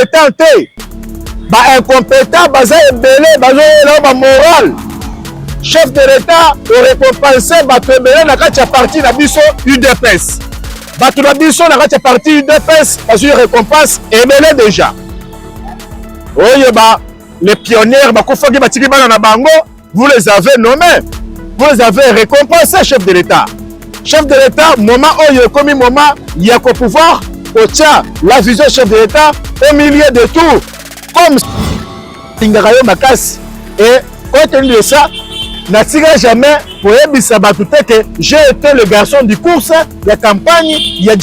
incompétent te. Ba incompétent baza ebele bazo na ba moral. Chef de l'État au récompensé bato ebele na kati ya parti na biso UDPS. Bato na biso na kati ya parti UDPS bazo récompense ebele déjà. Oye ba les pionniers bakofaki batiki bana na bango, vous les avez nommés. Vous les avez récompensés, chef de l'État. Chef de l'État, moment où comme moment, il y a qu'au pouvoir, au tien, la vision chef de l'État, au milieu de tout. Comme Tingarayo Makas. Et compte tenu de ça, n'attira jamais pour que j'ai été le garçon du course, il y a campagne, il y a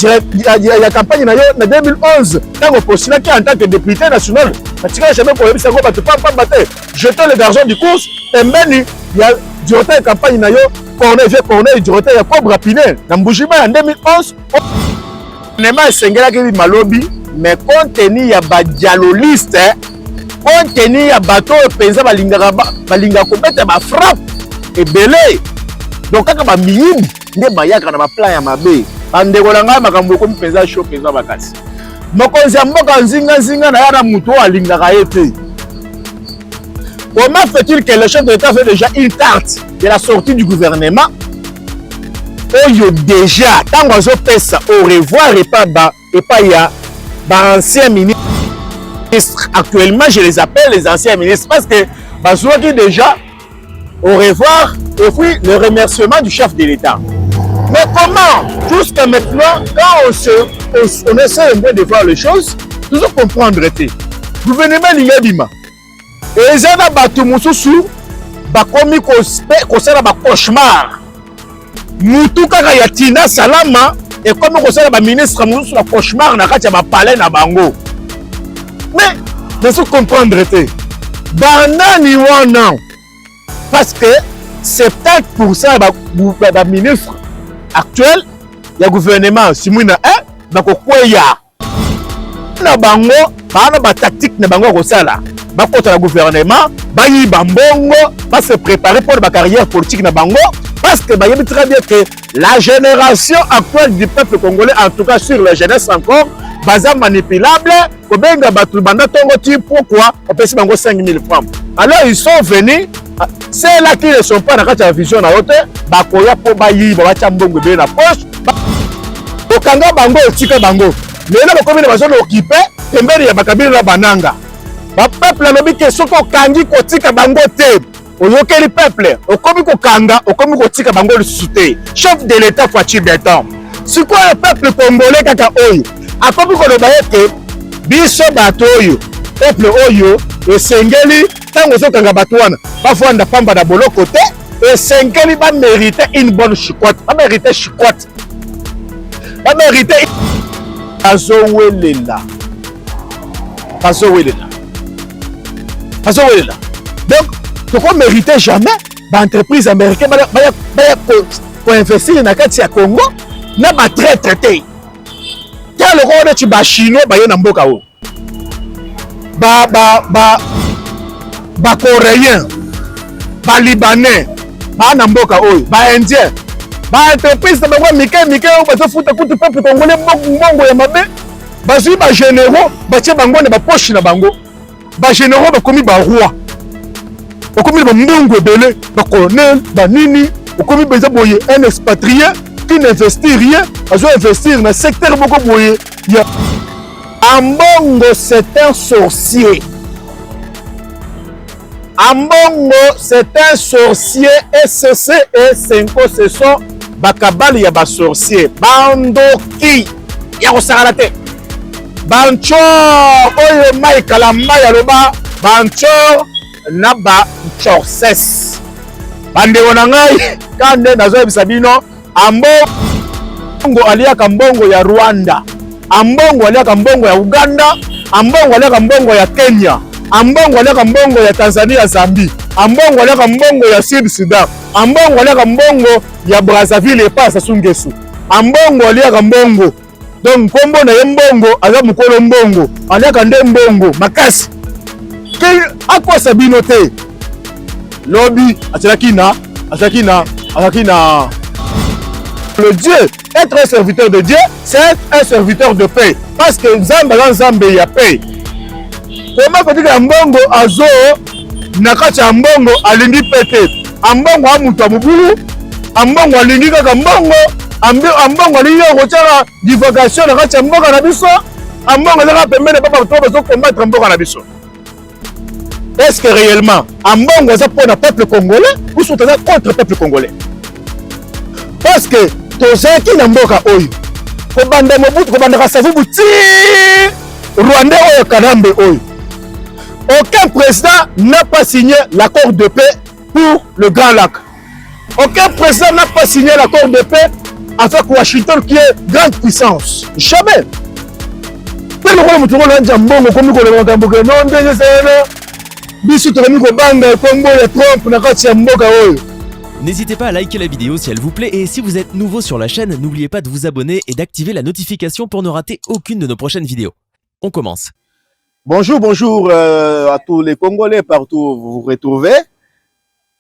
campagne en 2011, quand on postule en tant que député national, n'attira jamais pour j'étais le garçon du course, et même il y a durant la campagne na yo Corneille durant la Cobra Pinel na Mbujima en 2011 nema sengela ki malobi mais compte tenu ya ba dialoliste compte tenu ya bato penza balinga ko beta ba frappe ebele donc kaka ba miyini nde bayaka na ba plan ya mabe bandeko na ngai makambo ko mpenza show penza bakasi mokonzi ya mboka nzinga na yana muto alingaka ete. Comment fait-il que le chef de l'État fait déjà une carte de la sortie du gouvernement? Oyo déjà, tant qu'on fait ça, au revoir et pas il y a anciens ministres. Actuellement, je les appelle les anciens ministres parce que Bazouaki déjà au revoir et puis le remerciement du chef de l'État. Mais comment, jusqu'à maintenant, quand on essaie un peu de voir les choses, toujours comprendre. Gouvernement Lingabima. Et les gens bato mususu bakomi kosala ba cauchemar mutu kaka ya Tina Salama et comme kosala ba ministre mususu la cauchemar na kati ya ba palais na bango. Mais de se comprendre te banani wana parce que 70% ba ministre actuel ya gouvernement simuna bakokweya na bango bana ba tactique na bango kosala. Contre le gouvernement, bayi bambongo, va se préparer pour la carrière politique na bango, parce que bayi très bien que la génération actuelle du peuple congolais, en tout cas sur la jeunesse encore, baza manipulable, kobenga batu banda tongo ti pourquoi on peut se bango 5000 francs. Alors ils sont venus, c'est là qu'ils ne sont pas dans la vision na haute, bakoya po bayi bacha mbongo be na poche, okanga bango tika bango. Lelo bakomi na bazona occupé, pembeni ya bakabila na bananga. Le peuple a dit que ce qu'on kangi kotika bango te. Oyokeli peuple, okomi ko kanga, okomi kotika bango le soute. Chef de l'État Fachi Beton. C'est quoi le peuple congolais kaka oyo? Akomi ko loba ete biso bato oyo, peuple oyo esengeli tango zo kanga bato wana. Ba fwanda pamba da boloko te, esengeli ba mériter une bonne chicotte. Ba mériter chicotte. Ba mériter azowelela. Azowelela. Donc, tu ne mérites jamais l'entreprise américaine pour investir dans le Congo, n'a pas traité. Quel rôle tu as chinois dans Mboka? Coréen, libanais, Mboka, indien, entreprise de peuple congolais, généraux, poche na bango. Ba généraux bakomi ba roi bakomi ba mbongo ebele ba colonel ba nini bakomi beza boye un expatrié qui n'investit rien azo investir na secteur boko boye ya Ambongo c'est un sorcier. Ambongo c'est un sorcier. SC et Senko ce sont bakabali ya ba sorcier bandoki ya kosakalate Bancho, oyo mai kalama ya loba, bancho na ba chorses. Bande wonangai, kande nazo ebisabino, ambongo aliaka mbongo ya Rwanda, ambongo aliaka mbongo ya Uganda, ambongo aliaka mbongo ya Kenya, ambongo aliaka mbongo ya Tanzania, Zambie, ambongo aliaka mbongo ya Sud Sudan, ambongo aliaka mbongo ya Brazzaville et pas Sassou Nguesso, ambongo aliaka mbongo. Donc kombo na mbongo aza mukolo mbongo aliaka nde mbongo makasi ke akwa sabino te lobby atalaki na le Dieu. Être un serviteur de Dieu, c'est être un serviteur de paix, parce que Nzambe ya paix. Comment que mbongo azo nakati ya mbongo alingi pete. Ambongo amutu amubulu, ambongo alingi kaka mbongo, ambongo alingi kotiaka divagation nakati ya mboka na biso, ambongo ezaka pembeni papa to bazo combattre mboka na biso. Est-ce que réellement ambongo eza pour le peuple congolais ou sont contre le peuple congolais? Parce que tozaki na mboka oyo kobanda Mobutu kobanda Kasavubu ti Rwanda oyo Kanambe oyo. Aucun président n'a pas signé l'accord de paix pour le Grand Lac. Aucun président n'a pas signé l'accord de paix avec Washington qui est grande puissance. Jamais. N'hésitez pas à liker la vidéo si elle vous plaît et si vous êtes nouveau sur la chaîne, n'oubliez pas de vous abonner et d'activer la notification pour ne rater aucune de nos prochaines vidéos. On commence. Bonjour, bonjour à tous les Congolais partout où vous vous retrouvez.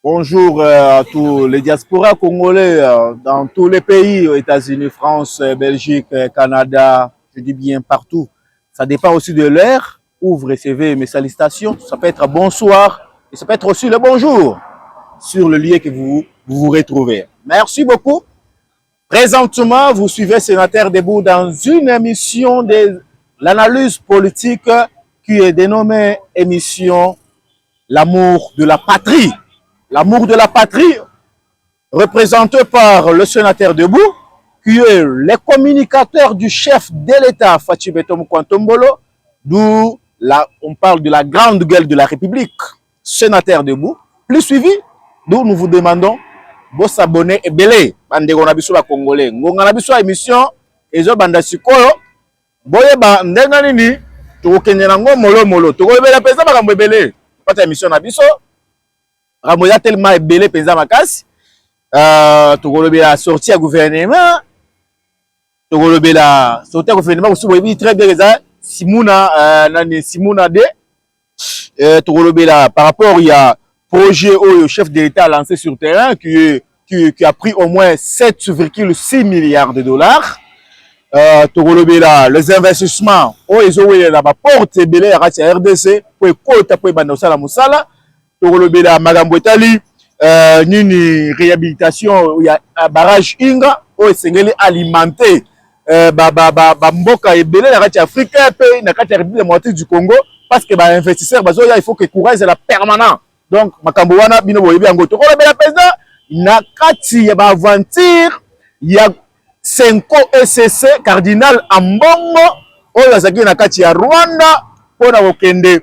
Bonjour à tous les diasporas congolais dans tous les pays, aux États-Unis, France, Belgique, Canada, je dis bien partout. Ça dépend aussi de l'heure où vous recevez mes salutations. Ça peut être bonsoir et ça peut être aussi le bonjour sur le lieu que vous vous retrouvez. Merci beaucoup. Présentement, vous suivez Sénateur Debout dans une émission de l'analyse politique qui est dénommée émission L'amour de la patrie. L'amour de la patrie, représenté par le sénateur Debout, qui est le communicateur du chef de l'État, Fachi Beto Mokwantombolo, d'où on parle de la grande gueule de la République, sénateur Debout. Plus suivi, d'où nous vous demandons de s'abonner et belé. Bande gonabiso la Congolais. Ngonabiso émission, ezo banda sikoyo, boye ba ndenga nini, tukokenya ngo molo molo. Tukobela pesa bakambo ebele. Pata émission na biso. Ramoya tellement ebele pesa makasi. Tukolobela sortie à gouvernement. Tukolobela sortie à gouvernement aussi boyebi très bien ça. Simuna nani Simuna de. Tukolobela par rapport il y a projet où le chef de l'État a lancé sur terrain qui a pris au moins 7,6 milliards de dollars. Les investissements où ils ont eu la porte belé à la RDC pour écouter pour bandosa la musala. La Magambo Etali nini réhabilitation il y a un barrage Inga où ils alimenté mboka ebele na kati Afrique pe na kati République démocratique du Congo parce que ba investisseurs bazoya il faut que courage la permanent. Donc makambo wana bino boyebi yango to ko la président na kati ya ba aventure ya Senko SCC cardinal Ambongo oyo azaki na kati ya Rwanda pona kokende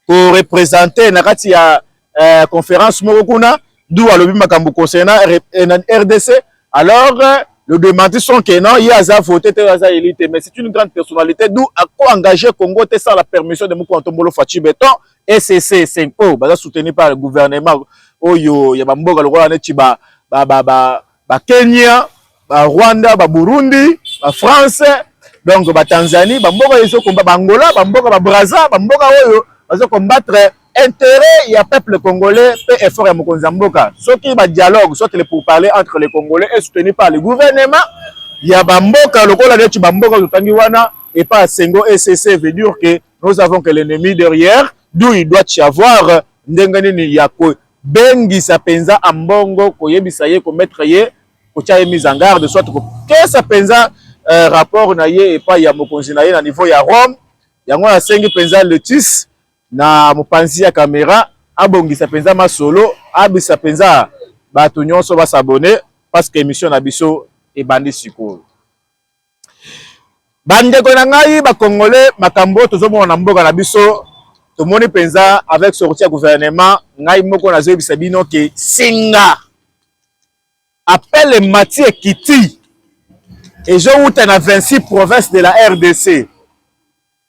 pour représenter na kati ya conférence moko kuna d'où alobi makambo concernant RDC. Alors le démenti sont que non, il y a za voté za élite mais c'est une grande personnalité d'où a co-engagé Congo sans la permission de Mokwantombolo Fachi Beton SCC 5O baza soutenu par le gouvernement oyo ya bamboka lokola neti ba Kenya, ba Rwanda, ba Burundi, ba France, donc ba Tanzanie, bamboka yeso komba ba Angola, bamboka ba Brazza, bamboka oyo bazo combattre intérêt ya peuple congolais pe effort ya mokonzi mboka. Soki ba dialogue, soit le pourparler entre les Congolais est soutenu par le gouvernement, ya bamboka lokola neti bamboka totangi wana et pas Sengo SCC veut dire que nous avons que l'ennemi derrière. D'où il doit y avoir ndengani yako bengi sa penza ambongo koyebisa ye ko mettre ye ko tia mise en garde soit que sa penza rapport na ye et pas ya mokonzi na ye na niveau ya Rome yango ya sengi penza le tis na mopanzi ya caméra abongi sa penza masolo abisa penza bato nyonso ba s'abonner parce que émission na biso e bandi sikoyo bande ko na ngai ba congolais makambo tozomona na mboka na biso. Tout le monde pensa avec sortie à gouvernement, ngai moko na zo bisabino ke singa appelle Mathieu Kiti et je route na 26 provinces de la RDC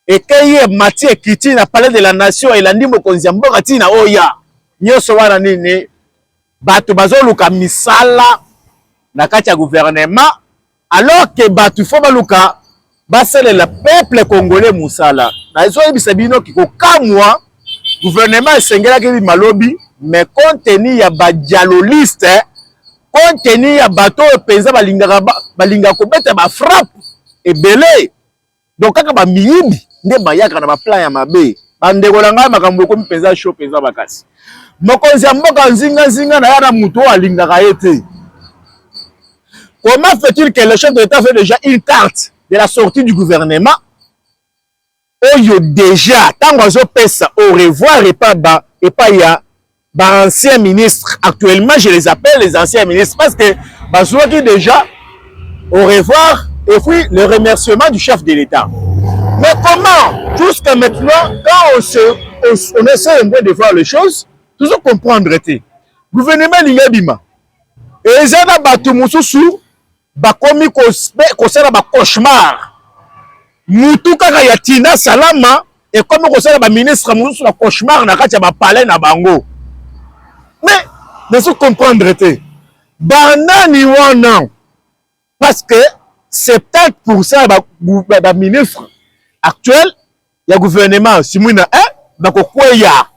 et que Mathieu Kiti na parlé de la nation et la ndimo konzi mboka tina oya nyoso wana nini bato bazoluka misala na kati ya gouvernement alors que bato faut baluka basele le peuple congolais musala na zo bisabino kiko kamwa gouvernement esengela ke malobi mais compte tenu ya ba dialoliste compte tenu ya bato penza balinga ko beta ba frappe ebele donc kaka ba miyibi nde bayaka na baplan ya mabe bandeko na ngai makambo ekomi mpenza show mpenza makasi mokonzi ya mboka nzinga na ya na moto oyo alingaka ye te. Comment fait-il que le chef de l'État fait déjà une carte de la sortie du gouvernement oyo déjà tango azopesa au revoir et pas ya ba anciens ministres actuellement je les appelle les anciens ministres parce que bazouaki déjà au revoir et puis le remerciement du chef de l'État. Mais comment jusqu'à maintenant quand on essaie un peu de voir les choses toujours comprendre te gouvernement lingabima et ça na bato mususu bakomi kosala ba cauchemar mutu kaka ya Tina Salama et comme kosala ba ministre mususu na cauchemar na kati ya ba palais na bango. Mais ne se comprendre te banani wana parce que 70% ba ministre actuel ya gouvernement simuna bakokweya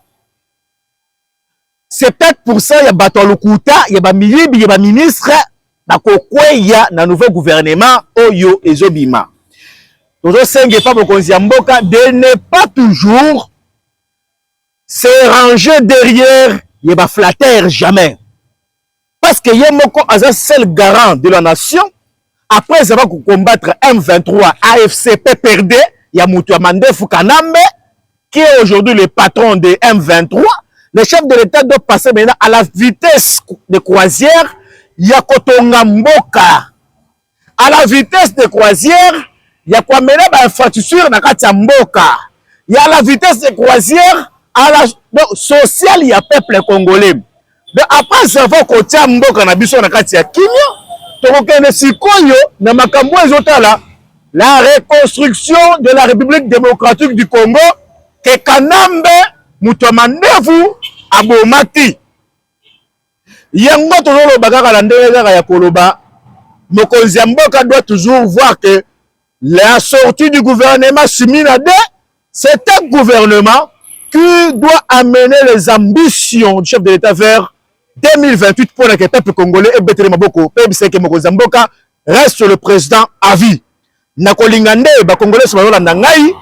70% ya bato lokuta ya ba milibi ya ba ministre bakokweya na nouveau gouvernement oyo ezobima. Tozo senge pa mokonzi ya mboka de ne pas toujours se ranger derrière ye ba flatter jamais. Parce que ye moko aza seul garant de la nation après avoir combattre M23 AFC PPRD ya mutu ya Mandefu Kanambe qui est aujourd'hui le patron de M23. Le chef de l'État doit passer maintenant à la vitesse de croisière ya kotonga mboka. À la vitesse de croisière ya kwa mena ba infrastructure na kati ya mboka. Ya la vitesse de croisière à la sociale ya peuple congolais. Mais après ça va kotia mboka na biso na kati ya kimia tokokende sikoyo na makambo ezotala la reconstruction de la République démocratique du Congo que Kanambe mutu Mandefu abomati. Yango tozolo bagaka la ndenge kaka ya koloba mokonzi ya mboka doit toujours voir que la sortie du gouvernement Siminade c'est un gouvernement qui doit amener les ambitions du chef de l'État vers 2028 pour que le peuple congolais et Betere Maboko c'est que mokonzi ya mboka reste le président à vie. Nakolingande ba congolais so balanda ngai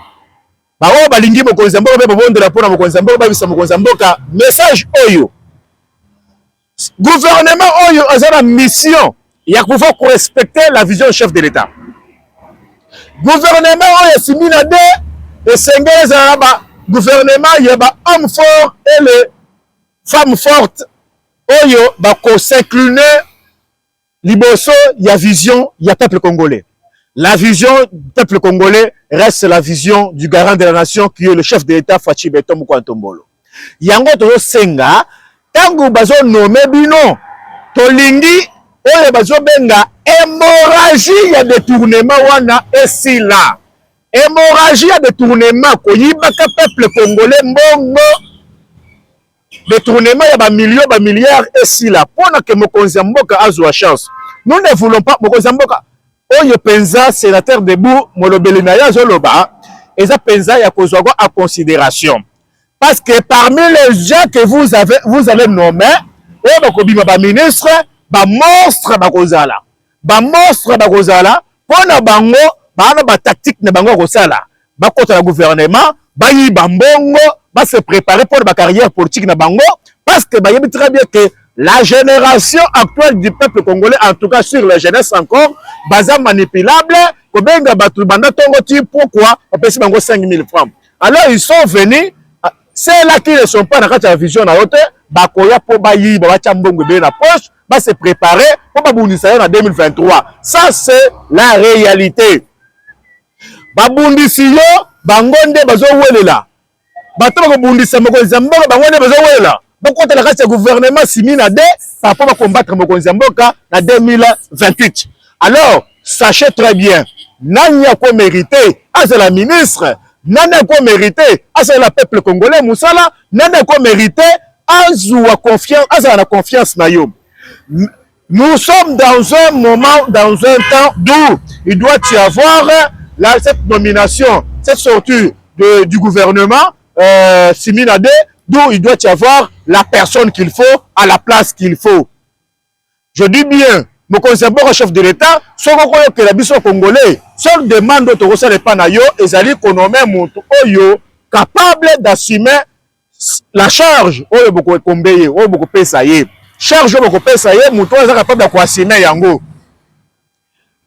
ba o balingi mokonzi ya mboka pe babondela pona mokonzi ya mboka ba bisa mokonzi ya mboka message oyo gouvernement oyo a la mission il y a pouvoir respecter la vision du chef de l'État. Gouvernement oyo Siminade et Sengez ba gouvernement il y a ba hommes forts et les femmes fortes oyo ba ko s'incliner liboso il y a vision il y a peuple congolais. La vision du peuple congolais reste la vision du garant de la nation qui est le chef de l'État Fachi Beto Mukwantombolo. Yango tozo senga tango bazo nomé bino tolingi oyo bazo benga hémorragie ya détournement wana esila. Hémorragie ya détournement koyibaka peuple congolais mbongo détournement ya ba milliards esila pona ke mokonzi ya mboka azwa chance. Nous ne voulons pas mokonzi ya mboka oyo penza sénateur debout molobeli na ya zoloba eza penza ya kozwa en considération. Parce que parmi les gens que vous allez nommer, oyo bakobima ba ministre, ba monstre bakozala. Ba monstre bakozala pona bango bana ba tactique na bango kosala. Ba kota la gouvernement, ba yi bambongo, ba se préparer pour ba carrière politique na bango parce que ba yebi très bien que la génération actuelle du peuple congolais, en tout cas sur la jeunesse encore, baza manipulable, kobenga batu banda tongo ti pourquoi on peut se bango 5000 francs. Alors ils sont venus, c'est là qui ne sont pas dans la vision na yote, bakoya po bayi ba chambongo be na poche, ba se préparer pour ba bundisa en 2023. Ça c'est la réalité. Ba bundisi yo bangonde bazo welela. Bato ba bundisa mokonzi mboka bangonde bazo welela. Donc, quand le gouvernement Siminade, ça peut combattre mokonzi mboka en 2028. Alors, sachez très bien, Nanya ko mérité, c'est la ministre, Nanya ko mérité, c'est le peuple congolais, Moussala, Nanya ko mérité, la confiance na yo. Nous sommes dans un moment, dans un temps d'où il doit y avoir cette nomination, cette sortie du gouvernement Siminade, d'où il doit y avoir la personne qu'il faut à la place qu'il faut. Je dis bien, mokonzi mboka chef de l'État soko koyokela biso congolais seule demande oyo tokosala epai na yo ezali konome motu oyo capable d'assumer la charge oyo bokokombe ye oyo bokopesa ye charge oyo bokopesa ye motu oyo aza capable ya koassume yango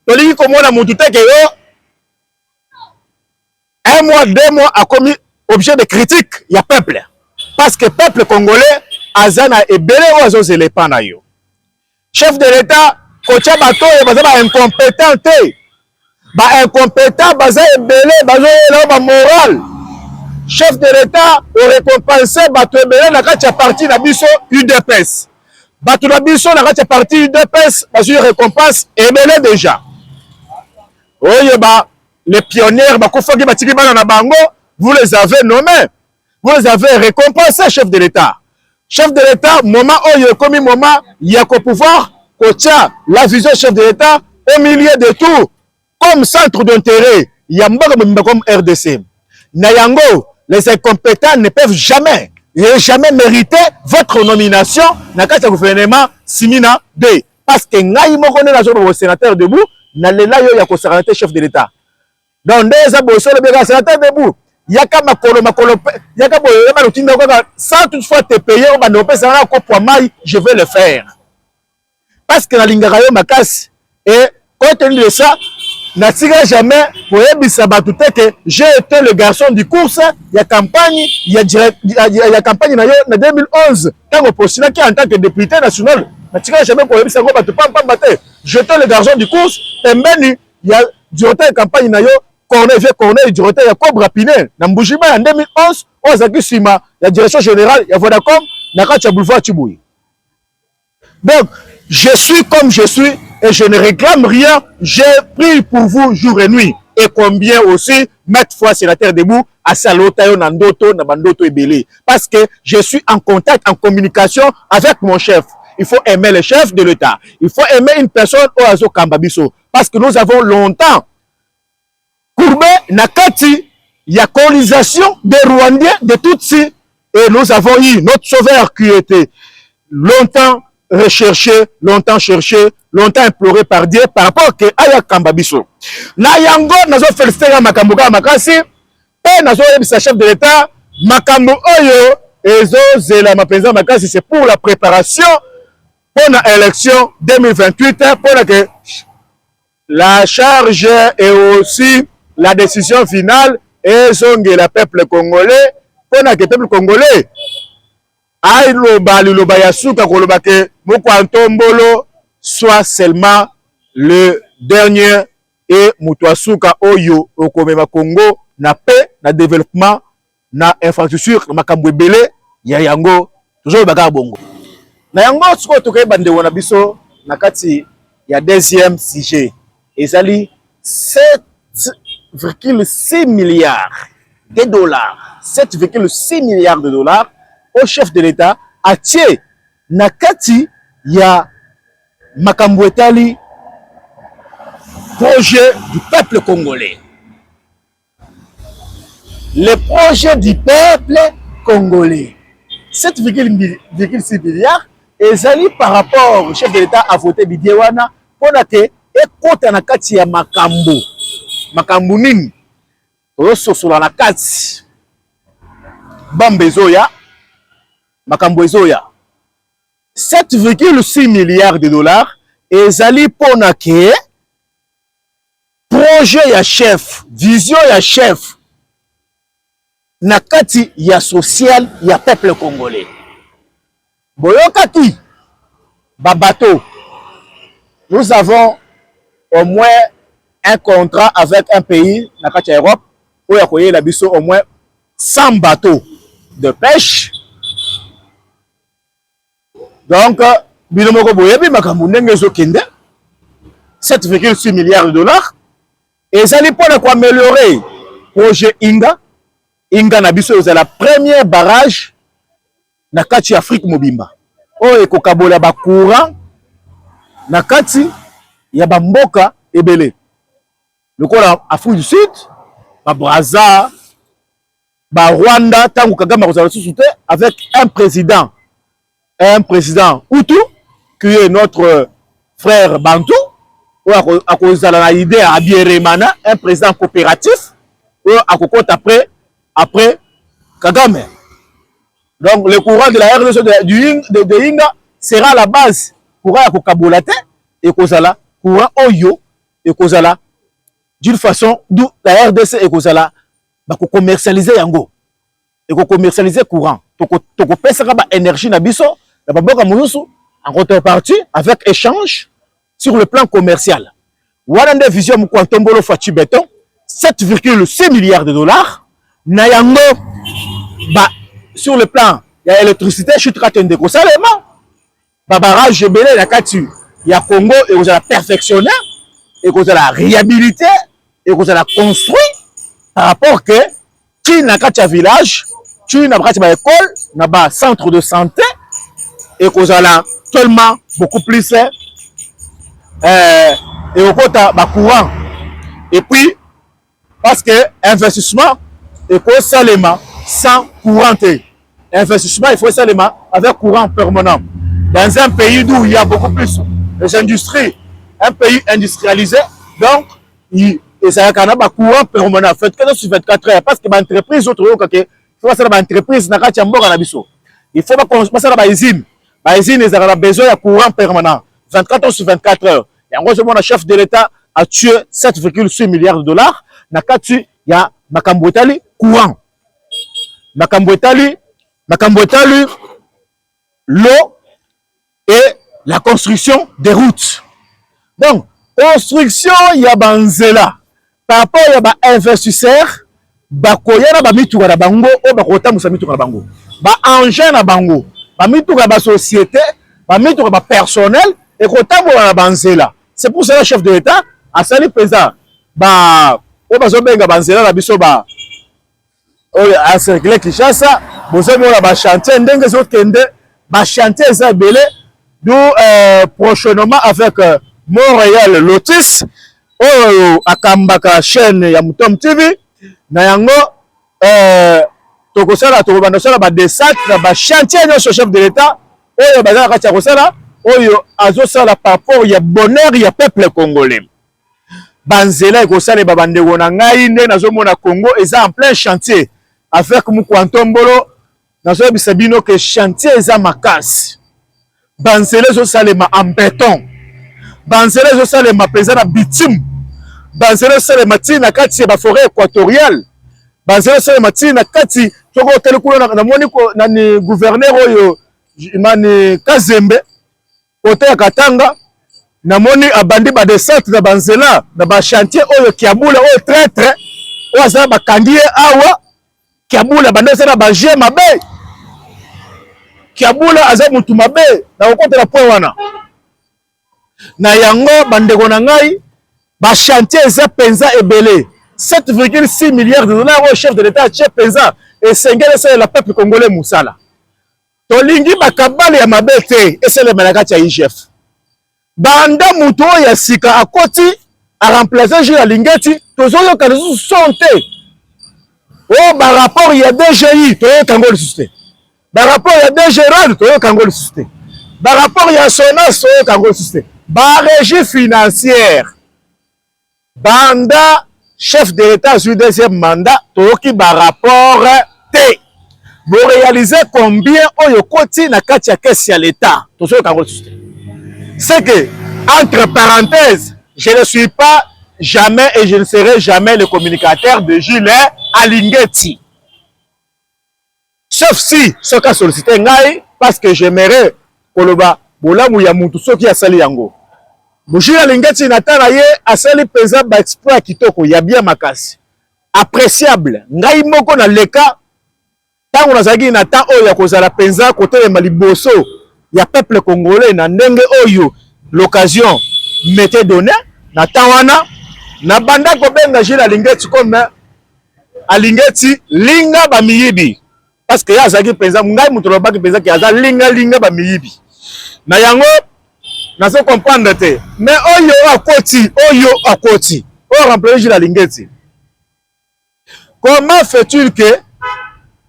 tolingi komona motu teke yo un mois, 2 mois a commis objet de critique, il y a peuple. Parce que le peuple congolais, Azana et Belé, oiseaux et les panayo. Chef de l'État, Kocha Bato, il incompétent. Incompétent, Baza et Belé, Baza et moral. Chef de l'État, on récompensé Bato et Belé, n'a qu'à partir de biso UDPS. Bato na biso, n'a qu'à partir UDPS, parce que récompense et Belé déjà. Oui, bah. Les pionniers, vous les avez nommés, vous les avez récompensés, chef de l'État. Chef de l'État, moment où il y a comme moment, il y a qu'au pouvoir, la vision chef de l'État au milieu de tout, comme centre d'intérêt, il y a comme RDC. Nayango, les incompétents ne peuvent jamais mériter votre nomination dans le gouvernement Simina 2. Parce que Ngaï Mokone, la sénateur debout, n'a pas eu chef de l'État. Donc, les sénateurs debout, il y a qu'à il y a qu'à sans toutefois te payer, je vais le faire. Parce que la Lingarayo Makas, et compte tenu de ça, n'a jamais pour que j'ai été le garçon du course, il y a campagne, il y a campagne en 2011, quand on postule en tant que député national, n'a jamais pour j'étais le garçon du course, et il y a durant la campagne Corneille du retard, il y a Cobra Pinet, dans Mboujiba en 2011, on a dit Sima, la direction générale, il y a Vodacom, Nakacha Boulevard Tchiboui. Donc, je suis comme je suis et je ne réclame rien. J'ai pris pour vous jour et nuit. Et combien aussi, mettre fois sénateur debout, à Salotayo, Nandoto, Nabandoto et Belé. Parce que je suis en contact, en communication avec mon chef. Il faut aimer le chef de l'État. Il faut aimer une personne au Azo Kambabiso. Parce que nous avons longtemps courbé Nakati, il y a colonisation des Rwandais, de Tutsis, et nous avons eu notre sauveur qui était longtemps recherché, longtemps cherché, longtemps imploré par Dieu par rapport à Aya Kambabiso. Na yango, nazo félicité à Makambuka Makasi, et nazo yebisa chef de l'État, Makambu Oyo, ezo zela mapenza Makasi, c'est pour la préparation pour l'élection 2028, pour que la charge et aussi la décision finale est le peuple congolais pour que le peuple congolais aille le yasuka koloba ke Mokwantombolo soit seulement le dernier et Mutwasuka oyo okomema Congo na paix, na développement, na infrastructure, na makambo ebele ya yango toujours baka bongo. Na yango siko tokoye bande wana biso na kati ya deuxième sujet ezali 7,6 milliards de dollars. 7,6 milliards de dollars au chef de l'État atie na kati ya makambo etali projet du peuple congolais. Le projet du peuple congolais. 7,6 milliards ezali par rapport au chef de l'État a voté Bidiwana pour que ekota na kati ya makambo. Makambo nini? Ososola na kati. Bambezoya. Makambo ezoya. 7,6 milliards de dollars ezali pour que projet ya chef, vision ya chef na kati ya social ya peuple congolais. Boyokaki babato. Nous avons au moins un contrat avec un pays na kati ya Europe où il y a au moins 100 bateaux de pêche. Donc, binomoko boyebi makambo ndenge ezokende 7,6 milliards de dollars. Et ça n'est pas pour améliorer projet Inga. Inga Nabiso c'est la première barrage na kati Afrique mobimba. Oh ekokabola ba courant na kati ya bamboka ebele. Le kola Afrique du Sud, ba Brazza, ba Rwanda tangu Kagame kozala soute avec un président Hutu qui est notre frère Bantou, ou à cause de l'idée à Bieremana, un président coopératif, ou à cause après Kagame. Donc le courant de la RDC de Inga sera la base courant à Kokabolate et Kozala, courant Oyo et Kozala, d'une façon d'où la RDC et Kozala va commercialiser Yango et commercialiser courant. Toko pesera ba énergie na biso, la baboka munusu en contrepartie avec échange sur le plan commercial. Wana vision mu Quantombolo Fachi Béton 7,6 milliards de dollars na yango ba sur le plan il y a l'électricité chutera tende ko salema ba barrage belé la kati ya Congo et vous allez perfectionner et vous allez réhabiliter et vous allez construire par rapport que qui na kati ya village tu n'as pas de école, n'a pas centre de santé et qu'on a tellement beaucoup plus et au côté courant et puis parce que investissement il faut seulement sans courant investissement il faut seulement avec courant permanent dans un pays où il y a beaucoup plus d'industrie, un pays industrialisé, donc il ça y a courant permanent fait que sur 24 heures parce que l'entreprise autre il faut que l'entreprise n'a pas il faut pas que usine ils ont besoin de courant permanent 24 heures sur 24 heures. Et en gros, le chef de l'État a tué 7,6 milliards de dollars. Il y a Makambotali courant. Makambotali, l'eau et la construction des routes. Donc, construction, il y a Banzela. Par rapport à investisseurs, bakoya na bamitura na bango o bakota musa mitura na bango ba engin na bango bamitura ba société bamitura ba personnel et kota mo na banzela. C'est pour ça le chef de l'État a sali président ba o bazo benga banzela na biso ba o a circuler Kinshasa bozo mo na ba chantier ndenge zo kende ba chantier za belé d'où prochainement avec Montréal Lotus o akambaka chaîne ya Mutom TV na yango tokosala tokobanda sala ba desat na ba chantier de chef de l'État oyo bazala kati ya kosala oyo azosala par rapport ya bonheur ya peuple congolais banzela ekosala ba bandeko na ngai nde nazomona Congo eza en plein chantier avec Mukwantombolo nazo bisabino que chantier eza makasi banzela ezosalema en béton banzela ezosalema peza na bitume banzela ezosalema tina kati ya ba forêt équatoriale banzela ezosalema tina kati toko hôtel kuna na moni ko na ni gouverneur oyo imani Kazembe côté ya Katanga na moni abandi ba descente na banzela na ba chantier oyo kiabula oyo traître oyo azala bakangie awa kiabula bandesa na ba je mabe kiabula aza mutu mabe na kokotela point wana na yango bandeko na ngai ba chantier eza penza ebele 7,6 milliards de dollars au chef de l'État chef penza et sengele c'est le peuple congolais musala tolingi bakabale ya mabe te esele malakati ya IGF banda mutu ya sika akoti a remplacer Jules Alingeti tozoyo kanesu sonte o ba rapport ya DGI toyo kango le susté ba rapport ya DGRAD toyo kango le susté ba rapport ya SONAS toyo kango le susté ba régie financière banda chef de l'État sur deuxième mandat toyoki ba rapport te vous réalisez combien oyo koti na kati ya caisse ya l'État tozoyo kango le susté. C'est que, entre parenthèses, je ne suis pas jamais et je ne serai jamais le communicateur de Jules Alingeti. Sauf si ce cas sollicité ngai parce que j'aimerais koloba bolamu ya mutu soki asali yango. Jules Alingeti natala ye asali pesa ba exploit kitoko ya bien makasi. Appréciable. Ngai moko na leka tango nazaki na temps oyo ya kozala penza côté ya maliboso. Il y a peuple congolais na ndenge oyo l'occasion m'était donnée na tawana na banda ko benga Jules Alingeti comme Alingeti linga ba miyibi parce que ya zaki penza ngai mutu lobaki penza ki aza linga ba miyibi na yango na se comprendre te mais oyo akoti o remplacer Jules Alingeti. Comment fait-il que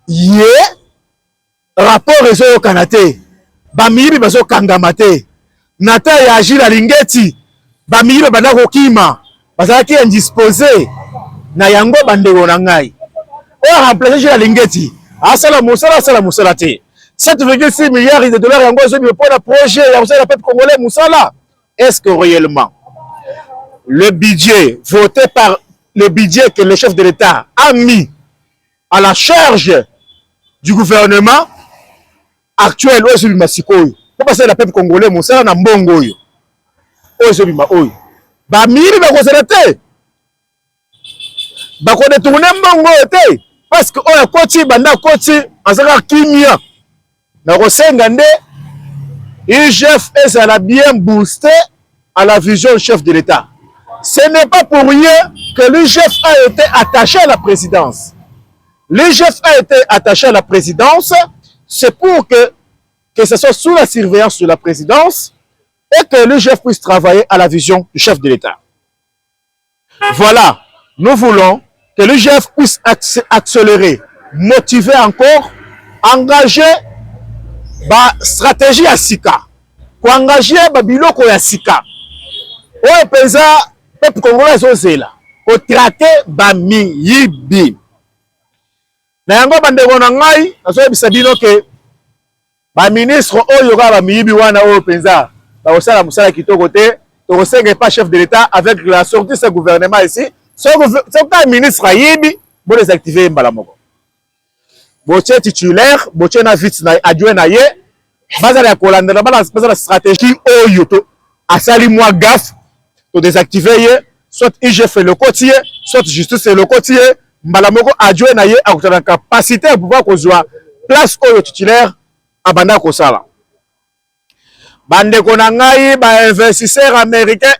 yé rapport réseau canate ba miyibi bazo kangama te nata ya Agile Alingeti bamiyeba banda kokima bazalaki indisposé na yango bandeko na ngai o remplacer Agile Alingeti asala musala te 7,6 milliards de dollars yango zo pour le projet ya le peuple congolais musala. Est-ce que réellement le budget voté par le budget que le chef de l'État a mis à la charge du gouvernement actuel oyo bima sikoyo pour passer le peuple congolais musala na mbongo oyo oyo bima oyo ba miri ba kozela te ba ko détourner mbongo te parce que oyo koti banda koti azaka kimia na kosenga nde IGF est bien boosté à la vision du chef de l'État. Ce n'est pas pour rien que l'IGF a été attaché à la présidence. L'IGF a été attaché à la présidence, c'est pour que ce soit sous la surveillance de la présidence et que l'IGF puisse travailler à la vision du chef de l'État. Voilà, nous voulons que l'IGF puisse accélérer, motiver encore, engager ba stratégie ya sika, ko engager ba biloko ya sika. Oyo penza peuple congolais ozela, ko traquer ba miyibi. Na yango bandeko na ngai, azoyebisa bino ke ba ministre oyo ka ba miyibi wana oyo penza ba osala musala kitoko te, to kosenga pas chef de l'État avec la sortie de ce gouvernement ici. Ce ministre ayibi, bo les activer mbala moko. Boche titulaire, boche na vite na adjoint na ye, bazala kolandela bazala stratégie oyo to asali moi gaffe to désactiver ye, soit IGF le côtier, soit justice le côtier, mbala moko adjoint na ye akutana capacité à pouvoir kozwa place oyo titulaire abanda kosala. Bande konangai ba investisseur américain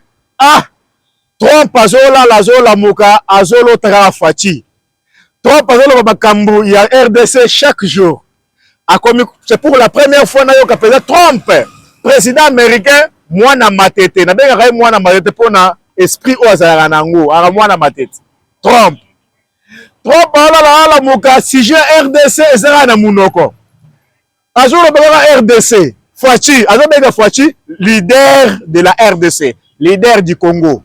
Trump azola muka azolo trafachi. Trump azolo makambu ya RDC chaque jour. C'est pour la première fois na yoka président Trump, président américain, mwana matete. Na benga kai mwana matete pona esprit o azala nango, ara mwana matete. Trump ala muka sujet RDC ezala na munoko. Azolo benga RDC, Fachi, azolo benga Fachi, leader de la RDC, leader du Congo.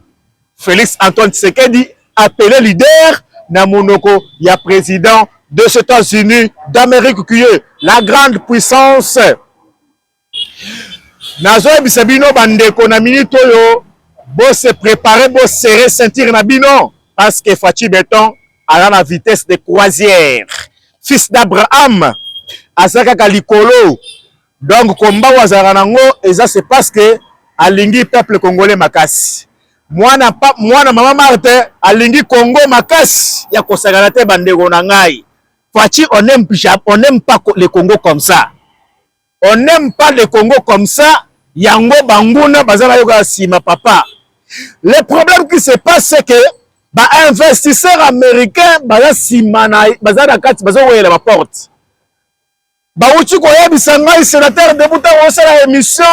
Félix Antoine Tshisekedi appelé leader na monoko ya président des États-Unis d'Amérique qui est la grande puissance. Nazo bisabino bandeko na minute oyo bo se préparer bo serrer ceinture na bino parce que Fachi Beton a la vitesse de croisière. Fils d'Abraham azaka kalikolo. Donc combat wazara nango et ça c'est parce que alingi peuple congolais makasi. Mwana mama Martin alingi Congo makasi ya kosagana te bandeko na ngai. Fachi on n'aime pas le Congo comme ça. On n'aime pas le Congo comme ça. Yango banguna bazala yoka sima papa. Le problème qui se passe c'est que ba investisseurs américains baza sima na bazala kati bazo wela ma porte. Ba uchi ko yebisa ngai sénateur député au sala émission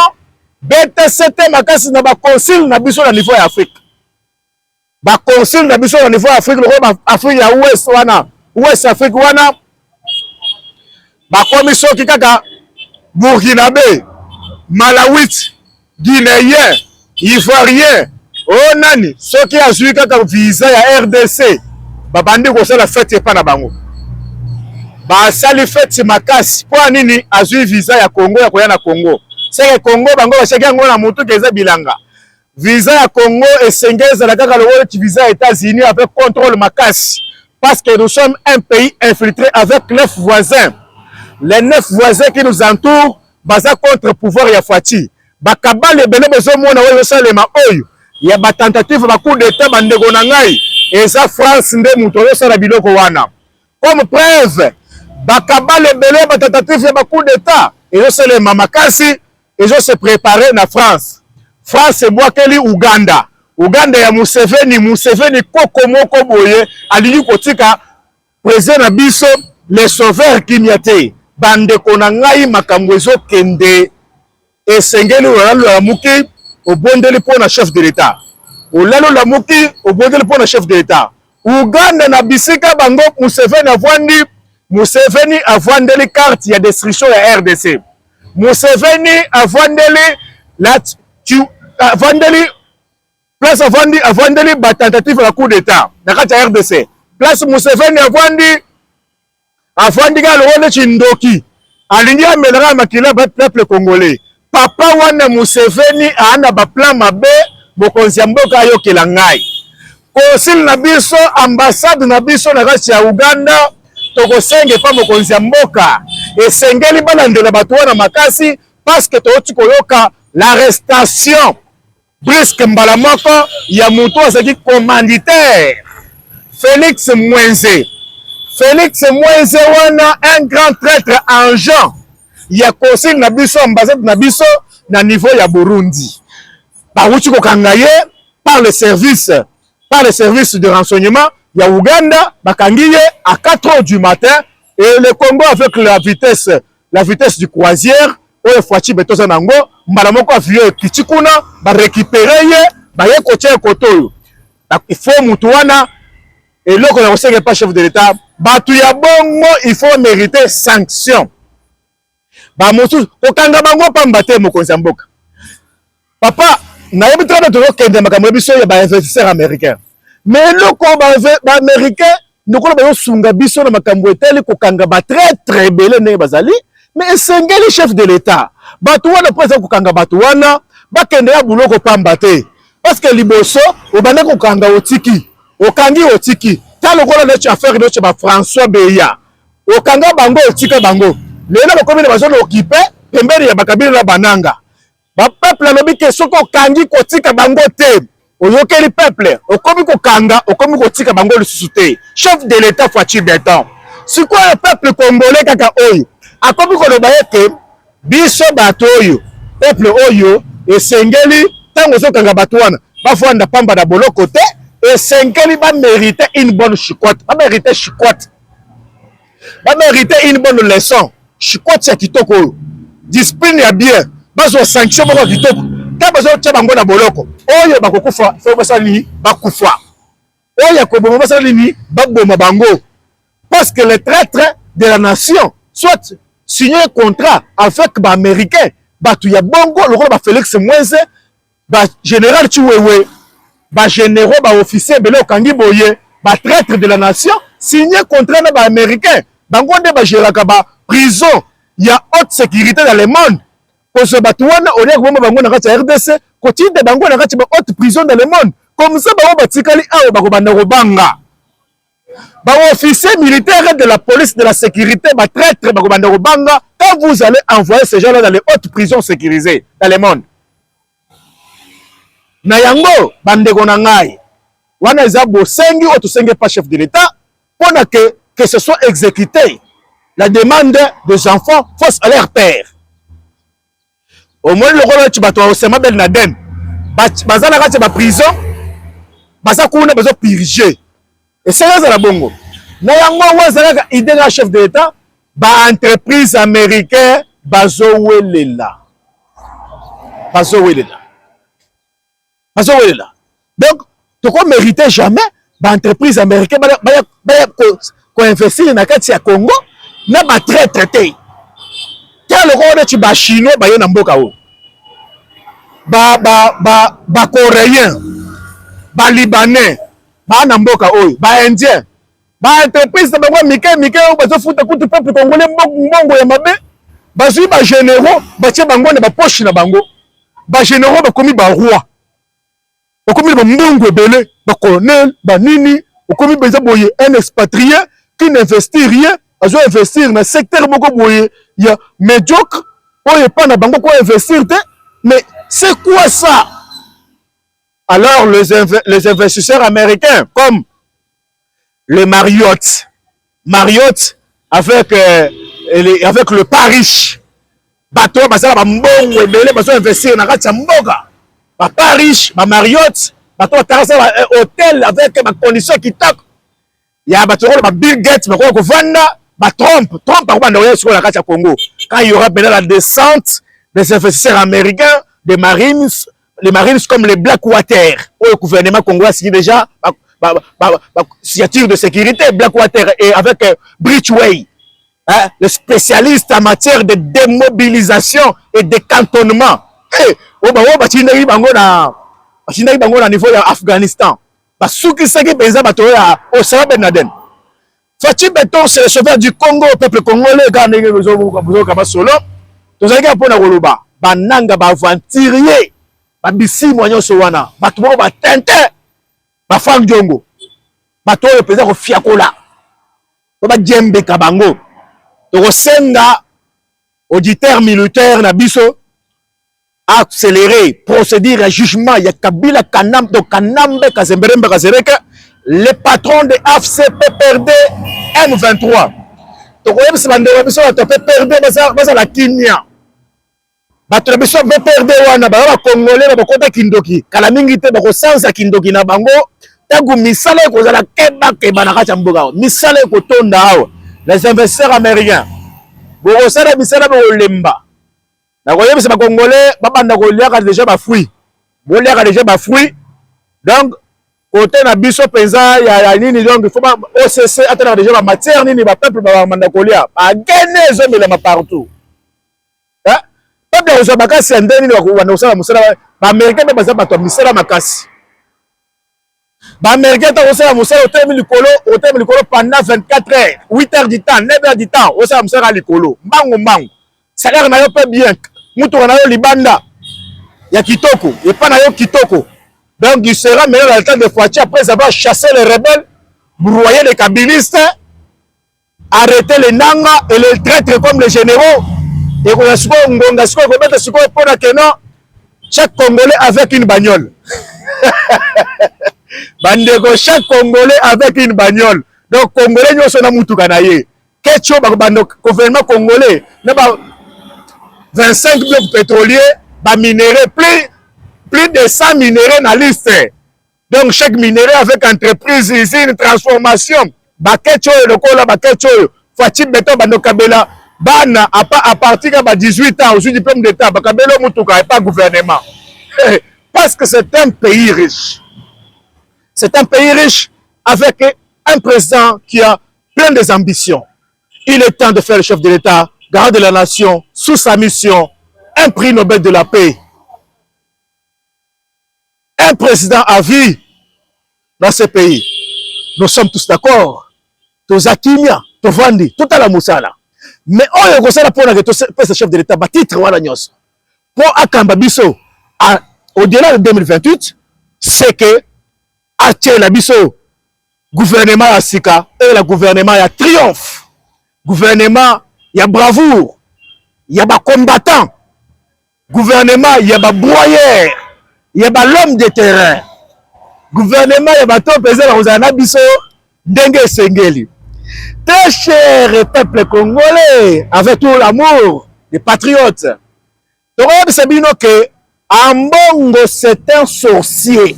BTCT makasi na ba consul na biso na niveau ya Afrique. Ba consul na biso na niveau ya Afrique, le Afrique ya Ouest wana, Ouest Afrique wana. Ba commission ki kaka Burkinabé, Malawi, Guinéen, Ivoirien, oh nani, soki azui kaka visa ya RDC, ba bandi ko sala fête pa na bango. Ba sali fête makasi, po nini azui visa ya Congo ya koya na Congo. C'est que Congo bango bashaki yango na mutu keza bilanga. Visa ya Congo esengeza na kaka le visa États-Unis avec contrôle makasi parce que nous sommes un pays infiltré avec 9 voisins. Les 9 voisins qui nous entourent baza contre pouvoir ya Fachi. Bakabale bele bezo mona oyo salema oyo. Ya ba tentative ba coup d'état bandeko na ngai. Eza France nde mutu oyo sala biloko wana. Comme preuve, bakabale bele ba tentative ya ba coup d'état. Ezo salema makasi. Ils ont se préparé na France. France et Boakeli Uganda. Uganda ya Museveni koko moko boye alili kotika président na biso les sauveurs Kimiate. Bande konangai makambo ezo kende esengeli olalo la muki obondeli pona chef de l'État. Olalo la muki obondeli pona chef de l'État. Uganda na bisika bango Museveni avwandeli carte ya destruction ya RDC. Museveni avwandeli avandeli place avandeli ba tentative la coup d'état na kati ya RDC place Museveni avandi ka loko neti ndoki alingi amelaka makila ba peuple congolais papa wana Museveni ana ba plan mabe mokonzi ya mboka ayokela ngai kosili na biso ambassade na biso na kati ya Uganda tokosenge pa mokonzi ya mboka esengeli balandela bato wana makasi parce que toti koyoka l'arrestation brusque mbala moko ya mutu azaki commanditaire Félix Mwenze wana un grand traître en Jean ya kosili na biso ambassade na biso na niveau ya Burundi bawuti kokanga ye par le service de renseignement ya Uganda bakangi ye à 4 heures du matin et le Congo avec la vitesse du croisière oyo fwachi betoza nango mbala moko avion kiti kuna ba récupérer ye ba ye kotia kotoyo il faut mutu wana eloko na kosenge pas chef de l'état batu ya bongo il faut mériter sanction ba mutu kokanga bango pamba te mokonzi mboka papa na yebi trop de kende makambo biso ya ba investisseur américain mais loko ba américain ndoko ba yo sunga biso na makambo eteli kokanga ba très belé ne bazali mais esengeli chef de l'état batu wana presa kokanga batu wana bakende ya buloko pamba te parce que liboso obanda kokanga okangi otiki ta lokola nechi affaire nechi ba François Beya okanga bango otika bango lelo bakomi na bazona okipe pembeni ya bakabila na bananga ba peuple alobi ke soko okangi kotika bango te oyokeli peuple okomi kokanga okomi kotika bango lisusu te chef de l'état Fachi Beton sikoyo peuple congolais kaka oyo akomi koloba ete biso bato oyo peuple oyo esengeli tango ozokanga bato wana bafwanda pamba na boloko te esengeli bamérite une bonne chicotte bamérite une bonne leçon chicotte ya kitoko oyo discipline ya bien bazwa sanction moko kitoko ta bazotia bango na boloko oyo bakokufa fo basala nini bakufa oyo akoboma basala nini baboma bango parce que les traîtres de la nation soit signer un contrat avec ba américain batu ya bongo lokola ba Félix Mwenze ba général Chiwewe ba généraux ba officier bele okangi boye ba traître de la nation signer contrat na ba américain bango nde ba géraka ba prison ya haute sécurité dans le monde parce que batu wana olia ko bango na kati ya RDC ko tinde bango na kati ba haute prison dans le monde comme ça ba batikali awo ba ko banda ko banga ba officier militaire de la police de la sécurité ba traître ba ko banda ko banga quand vous allez envoyer ces gens là dans les hautes prisons sécurisées dans le monde na yango bandeko na ngai wana eza bosengi o tosenge pas chef de l'état pour que ce soit exécuté la demande des enfants face à leur père au moins le rôle tu bato Osama Ben Laden bazana kati ba prison baza kuna bazo purger et c'est là la bongo na yango wazaka idée na chef de l'état ba entreprise américain bazo welela donc tu ne mérites jamais l'entreprise américaine ko investir na kati ya Congo na ba traité quel rôle tu ba chinois ba yena mboka o ba coréen ba libanais ba na mboka o ba indien ba entreprise ba mike o ba zo futa kutu peuple congolais mbongo ya mabe ba zui ba généraux ba tie bango na ba poche na bango ba généraux ba komi ba roi okomi ba mbongo ebele ba colonel ba nini okomi beza boye un expatrié qui n'investit rien azo investir na secteur moko boye ya médiocre oye pas na bango ko investir te mais c'est quoi ça alors les investisseurs américains comme le Marriott avec le Paris bato basala ba mbongo ebele bazo investir na kati ya mboka ba Paris, ba Marriott, ba terrasse hôtel avec ma condition qui tac. Il y a ba Bill Gates, ba ko vanda, ba Trump par banda oya sur la carte à Congo. Quand il y aura bien la descente des investisseurs américains, des Marines, les Marines comme les Blackwater. Le gouvernement congolais signé déjà signature de sécurité Blackwater et avec Bridgeway. Le spécialiste en matière de démobilisation et de cantonnement. oyo batindaki bango na niveau ya Afghanistan basukisaki penza bato ya Osama Ben Laden. Fachi Beton, c'est le sauveur du Congo, au peuple congolais, quand on solo, tous les gars pour la bananga aventurier, babisi moignon sowana, batoubo batente, bafang jongo, bato le président au fiakola, ba djembe kabango, to senga auditeur militaire na biso accélérer procédure à jugement ya Kabila Kanam do Kanambe Kazemberembe Kazereka le patron de AFCPPRD M23 to koyeba sebande biso to PPRD basa la Kenya bato biso PPRD wana ba Congolais ba kota kindoki kala mingi te ba ko sansa kindoki na bango tagu misala ko zala keba na kacha mboga misala ko tonda awa les investisseurs américains bo sala misala ba olemba na koyeba se ba Congolais babanda ko liaka déjà ba fruit bo liaka déjà ba fruit donc côté na biso penza ya nini donc il faut pas OCC attendre déjà ba matière nini ba peuple ba manda ko lia ba gene zo mela partout hein peuple ozo bakasi ndeni ni wana osala musala ba américain ba baza bato misala makasi ba américain ta osala musala hôtel likolo pendant 24 heures 8 heures du temps 9 heures du temps osala musala likolo mbango salaire na yo pe bien mutu na yo libanda ya kitoko et pas na yo kitoko. Donc il sera meilleur dans le temps de Fouachi après avoir chassé les rebelles, broyé les kabilistes, arrêté les nanga et les traîtres comme les généraux. Et qu'on a chaque Congolais avec une bagnole. Bandego, chaque Congolais avec une bagnole. Donc Congolais nous sommes mutu kanaye. Ketcho gouvernement congolais, 25 blocs pétroliers, ba minéraux plus de 100 minéraux dans la liste. Donc, chaque minéraux avec entreprise, usine, transformation, Bakecho, le cola, Bakecho, Fachi Beton, Banokabela, Bana, à partir de 18 ans, au diplôme d'État, Bakabelo Moutuka, et pas gouvernement. Parce que c'est un pays riche. C'est un pays riche avec un président qui a plein des ambitions. Il est temps de faire le chef de l'État, garde de la nation, sous sa mission, un prix Nobel de la paix. Un président à vie dans ce pays. Nous sommes tous d'accord. Tous Akinia, tous Vandi, tout à la Moussala. Mais on est comme ça pour le chef de l'État, titre voilà nyos. Pour Akamba Bisso, au-delà de 2028, c'est que Ache la Bisso, gouvernement à Sika et le gouvernement à triomphe. Gouvernement, il y a bravoure, il y a combattant. Gouvernement, il y a broyeur. Il y a l'homme de terrain. Gouvernement, il y a tout président Rosana Bisso, Dengue Sengeli. Très cher peuple congolais, avec tout l'amour des patriotes. Torob Sabino que Ambongo c'est un sorcier.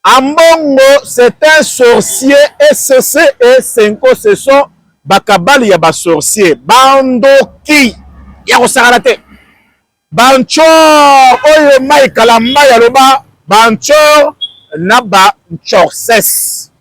Ambongo c'est un sorcier. SC et Senko ce sont Bakabali ya ba sorcier. Bandoki. Ya Saralate. Banchor oyo mai kalamba ya loba banchor na banchorses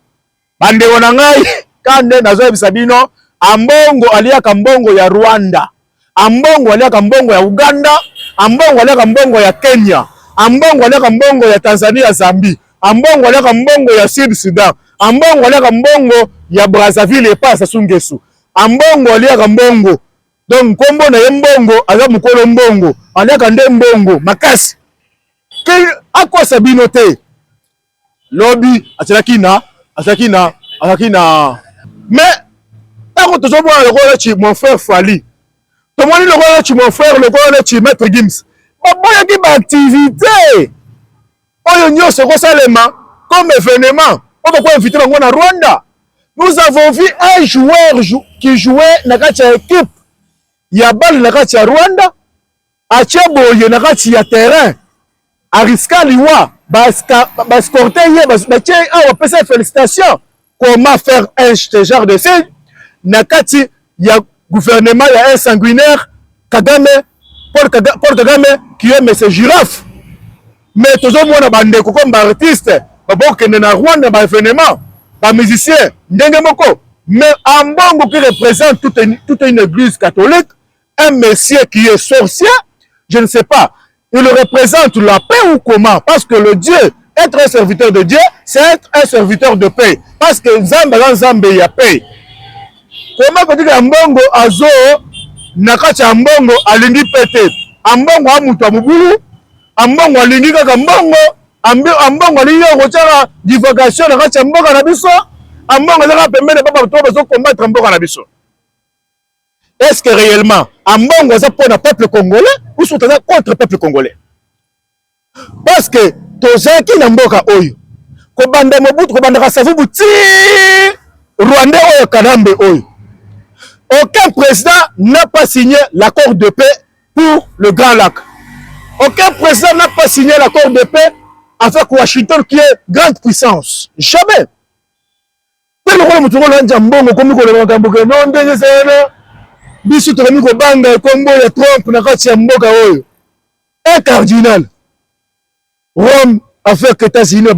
bande wona ngai kande nazo bisabino ambongo aliaka mbongo ya Rwanda, ambongo aliaka mbongo ya Uganda, ambongo aliaka mbongo ya Kenya, ambongo aliaka mbongo ya Tanzania, Zambie, ambongo aliaka mbongo ya Sud Sudan, ambongo aliaka mbongo ya Brazzaville et pas Sassou Nguesso, ambongo aliaka mbongo. Donc kombo na mbongo aza mukolo mbongo aliaka nde mbongo makasi ke akwa sabino te lobby atsaki na mais ako tozo bona le rôle de mon frère Fali to moni le rôle de mon frère le rôle de maître Gims boya ki ba activité oyo nyonso ko salema comme événement on va quoi inviter bango na Rwanda. Nous avons vu un joueur qui jouait na kacha équipe ya bal na kati ya Rwanda acheboye na kati ya terrain ariska liwa bascorter ye batie awa pesa félicitations. Comment faire ce genre de signe na kati ya gouvernement ya un sanguinaire Kagame Paul Kagame qui est monsieur Girafe. Mais toujours mona bandeko comme artiste babokende na Rwanda ba événement ba musicien ndenge moko mais Ambongo qui représente toute une église catholique. Un monsieur qui est sorcier, je ne sais pas. Il représente la paix ou comment? Parce que le Dieu, être un serviteur de Dieu, c'est être un serviteur de paix. Parce que Nzambe y a paix. Comment peut-dire qu'Ambongo Azo, Nakati Ambongo, Alingi Pete, Ambongo Amutu Amubulu, Ambongo Alingi Kakambongo, Ambongo Alingi Rochara, divagation, Nakati Ambongo Nabiso, Ambongo Zaka Pembe, Papa Toba, Zo combattre Ambongo Nabiso. Est-ce que réellement, Ambongo Za pour le peuple congolais ou sont contre le peuple congolais? Parce que, Tozaki Namboka Oyo, Kobanda Mobutu, Kobanda Kasavubu, Rwandais Oyo Kanambe Oyo. Aucun président n'a pas signé l'accord de paix pour le Grand Lac. Aucun président n'a pas signé l'accord de paix avec Washington qui est grande puissance. Jamais. Un cardinal. Rome avec les États-Unis,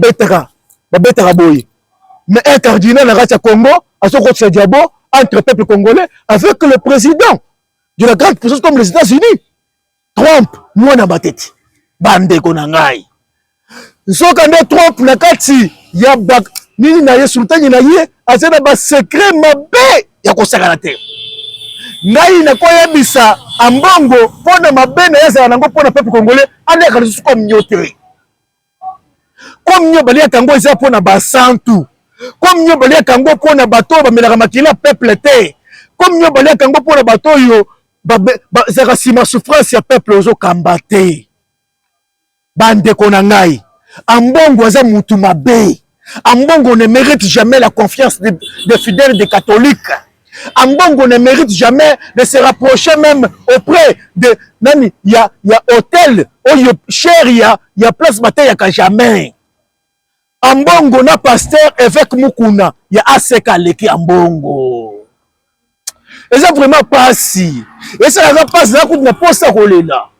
mais un cardinal à Congo, à ce côté diabo, entre le peuple congolais, avec le président de la grande puissance comme les États-Unis. Trump, moi na bateti. Bande konangai. Sokande Trump na kati ya bak nini na ye sultani na ye azana ba secret mabe ya kosaka na terre. Ngai na koyebisa ambongo pona mabe na yasa nango pona peuple congolais ane ka lisusu comme nyote. Comme nyo bali kango isa pona ba santu. Comme nyo bali kango pona bato ba melaka makila peuple te. Comme nyo bali kango pona bato yo ba zaka sima souffrance ya peuple ozo kambate. Bande konangai. Ambongo aza mutu mabe. Ambongo ne mérite jamais la confiance des fidèles des catholiques. Ambongo ne mérite jamais de se rapprocher même auprès de nani ya hôtel oyo cher ya place bataille ya jamais. Ambongo na pasteur évêque Mukuna ya aseka leki ambongo. Et ça vraiment pas si. Et ça n'a pas ça qu'on ne poste kolela.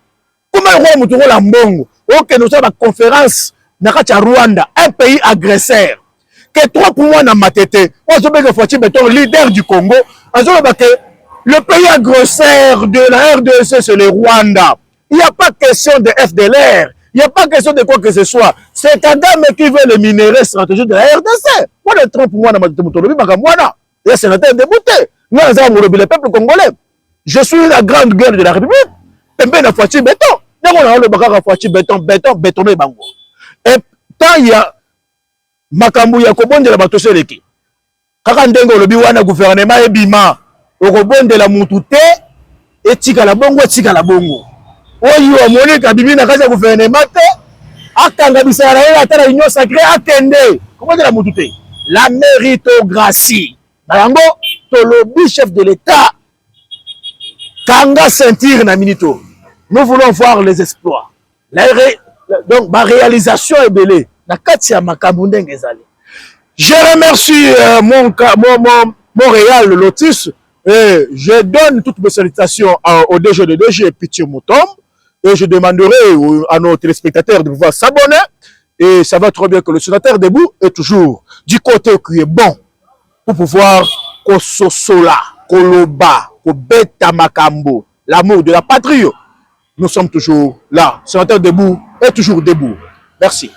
Comment roi mutu la ambongo? OK, nous sommes à conférence na Rwanda, un pays agresseur. Que trois pour moi na matete. On se met que béton leader du Congo. Le pays agresseur de la RDC c'est le Rwanda. Il n'y a pas question de FDLR. Il n'y a pas question de quoi que ce soit. C'est Kagame qui veut le minerai stratégique de la RDC. Moi, le Trump, moi, na matete mutolobi makamwana. Il y a sénateur débouté. Moi, le peuple congolais. Je suis la grande gueule de la République. Pembe na Fouachi béton. Béton. Et tant il y a makambu ya kobondela bato seleki kaka ndengo lobi wana gouvernement ebima okobondela mutu te etika la bongo oyo amonika bibi na kaza gouvernement te akanga bisala na ata union sacrée akende kobondela mutu te la méritocratie na yango tolobi chef de l'état kanga sentir na minito. Nous voulons voir les exploits. Donc, ma réalisation est belle. Je remercie mon réal Lotus. Et je donne toutes mes salutations au DG de DG Pitié Moutom. Et je demanderai à nos téléspectateurs de pouvoir s'abonner. Et ça va trop bien que le sénateur debout est toujours du côté qui est bon. Pour pouvoir kososola, koloba, kobeta makambo, l'amour de la patrie. Nous sommes toujours là. Sénateur debout est toujours debout. Merci.